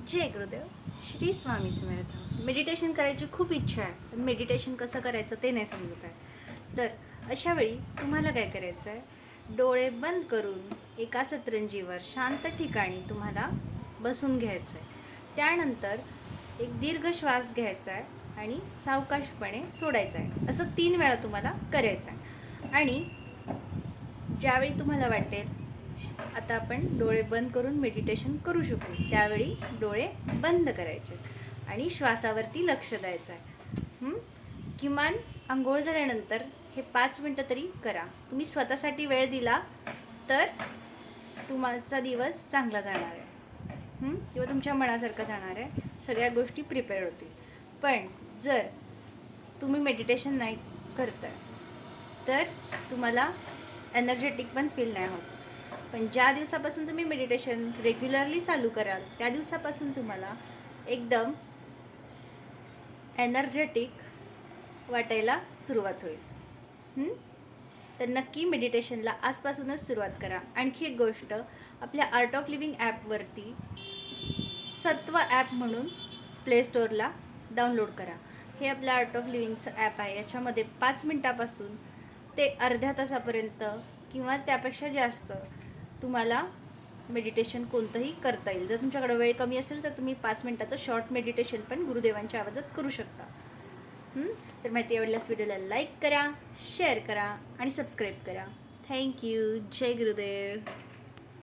जय Gurudev. Shri Swami Samarth. Meditation करायची खूप इच्छा आहे, पण मेडिटेशन कसं करायचं ते नाही समजत आहे. तर अशा वेळी तुम्हाला काय करायचं आहे, डोळे बंद करून एका सतरंजीवर शांत ठिकाणी तुम्हाला बसून घ्यायचं आहे. त्यानंतर एक दीर्घ श्वास घ्यायचा आहे आणि सावकाशपणे सोडायचा आहे. असं 3 वेळा तुम्हाला करायचं आहे. आणि ज्यावेळी तुम्हाला वाटेल आता आपण डोळे बंद करून मेडिटेशन करू शकू, त्यावेळी डोळे बंद करायचे आणि श्वासावरती लक्ष द्यायचं आहे. किमान आंघोळ झाल्यानंतर हे 5 मिनटं तरी करा. तुम्ही स्वतःसाठी वेळ दिला तर तुमचा दिवस चांगला जाणार आहे, किंवा तुमच्या मनासारखं जाणार आहे. सगळ्या गोष्टी प्रिपेअर होतील. पण जर तुम्ही मेडिटेशन नाही करताय तर तुम्हाला एनर्जेटिक पण फील नाही होत. पण ज्या दिवसापासून तुम्ही मेडिटेशन रेग्युलरली चालू कराल त्या दिवसापासून तुम्हाला एकदम एनर्जेटिक वाटायला सुरुवात होईल. तर नक्की मेडिटेशनला आजपासूनच सुरुवात करा. आणखी एक गोष्ट, आपल्या आर्ट ऑफ लिव्हिंग ॲपवरती सत्व ॲप म्हणून प्ले स्टोअरला डाउनलोड करा. हे आपलं आर्ट ऑफ लिव्हिंगचं ॲप आहे. याच्यामध्ये 5 मिनटापासून ते अर्ध्या तासापर्यंत किंवा त्यापेक्षा जास्त तुम्हाला मेडिटेशन कोणतंही करता येईल. जर तुमच्याकडे वेळ कमी असेल तर तुम्ही 5 मिनटाचं शॉर्ट मेडिटेशन पण गुरुदेवांच्या आवाजात करू शकता. तर माहिती आवडल्यास व्हिडिओला लाईक करा, शेअर करा आणि सबस्क्राईब करा. थँक्यू. जय गुरुदेव.